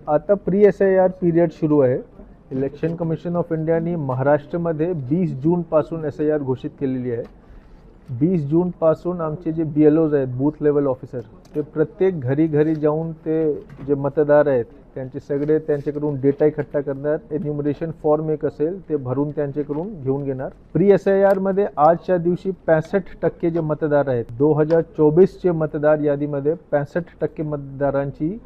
आता pre SIR period सुरू आहे. इलेक्शन कमिशन ऑफ इंडियाने महाराष्ट्रामध्ये 20 जूनपासून SIR घोषित केलेली आहे. 20 जूनपासून आमचे जे BLOs आहेत, बूथ लेवल ऑफिसर, ते प्रत्येक घरी घरी जाऊन ते जे मतदार आहेत त्यांचे सगळे त्यांच्याकडून डेटा इकट्ठा करणार. एन्युमरेशन फॉर्म एक असेल ते भरून त्यांच्याकडून घेऊन घेणार. प्री SIR मध्ये आजच्या दिवशी 65% जे मतदार आहेत, 2024चे मतदार यादीमध्ये 65% मतदारांची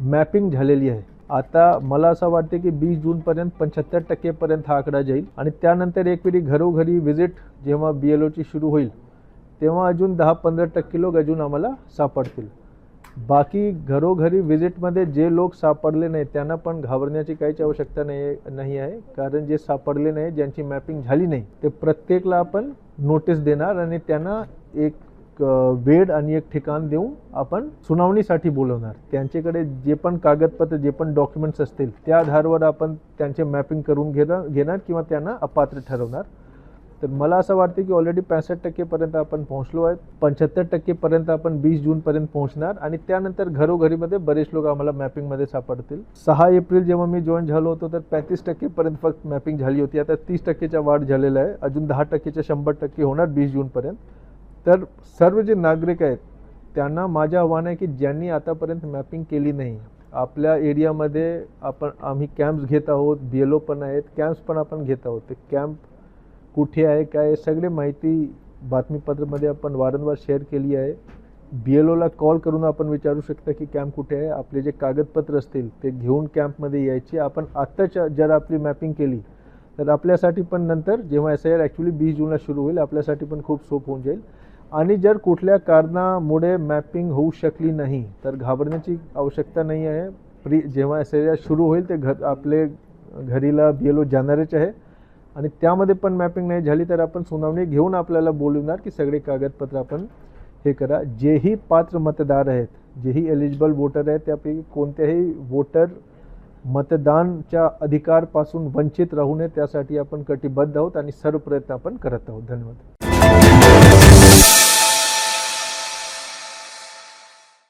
मॅपिंग झालेली आहे. आता मला असं वाटते की 20 जूनपर्यंत 75% पर्यंत हा आकडा जाईल आणि त्यानंतर एक वेळी घरोघरी व्हिजिट जेव्हा BLOची सुरू होईल तेव्हा अजून 10-15% लोक अजून आम्हाला सापडतील. बाकी घरोघरी व्हिजिटमध्ये जे लोक सापडले नाही त्यांना पण घाबरण्याची काहीच आवश्यकता नाही आहे. कारण जे सापडले नाही, ज्यांची मॅपिंग झाली नाही, ते प्रत्येकला आपण नोटीस देणार आणि त्यांना एक वेळ आणि एक ठिकाण देऊन आपण सुनावणीसाठी बोलवणार. त्यांच्याकडे जे पण कागदपत्र, जे पण डॉक्युमेंट्स असतील त्या आधारावर आपण त्यांचे मॅपिंग करून घेणार किंवा त्यांना अपात्र ठरवणार. तर मला असं वाटतं की ऑलरेडी 65% पर्यंत आपण पोहोचलो आहे. 75% पर्यंत आपण 20 जूनपर्यंत पोहोचणार आणि त्यानंतर घरोघरीमध्ये बरेच लोक आम्हाला मॅपिंगमध्ये सापडतील. 6 एप्रिल जेव्हा मी जॉईन झालो होतो तर 35% पर्यंत फक्त मॅपिंग झाली होती. आता 30%चा वाढ झालेला आहे. अजून 10%च्या 100% होणार 20 जूनपर्यंत. तर सर्व जे नागरिक आहेत त्यांना माझं आव्हान आहे की ज्यांनी आतापर्यंत मॅपिंग केली नाही, आपल्या एरियामध्ये आम्ही कॅम्प्स घेत आहोत, BLO पण आहेत, कॅम्प्स पण आपण घेत आहोत. ते कॅम्प कुठे आहे, काय, सगळे माहिती बातमीपत्रामध्ये आपण वारंवार शेअर केली आहे. BLOला कॉल करून आपण विचारू शकता की कॅम्प कुठे आहे. आपले जे कागदपत्र असतील ते घेऊन कॅम्पमध्ये यायचे. आपण आत्ताच जर आपली मॅपिंग केली तर आपल्यासाठी पण नंतर जेव्हा SIR ॲक्च्युली 20 जूनला सुरू होईल आपल्यासाठी पण खूप सोपं होऊन जाईल. आणि जर कुठल्या कारणामुळे मॅपिंग होऊ शकली नाही तर घाबरण्याची आवश्यकता नाही आहे. जेव्हा SIR सुरू होईल ते आपले घरीला BLO जाणारच आहे आणि त्यामध्ये पण मॅपिंग नाही झाली तर आपण सुनावणी घेऊन आपल्याला बोलवणार की सगळे कागदपत्र आपण हे करा. जेही पात्र मतदार आहेत, जेही एलिजिबल वोटर आहेत, त्यापैकी कोणत्याही वोटर मतदानच्या अधिकारपासून वंचित राहू नये त्यासाठी आपण कटिबद्ध आहोत आणि सर्व प्रयत्न आपण करत आहोत. धन्यवाद.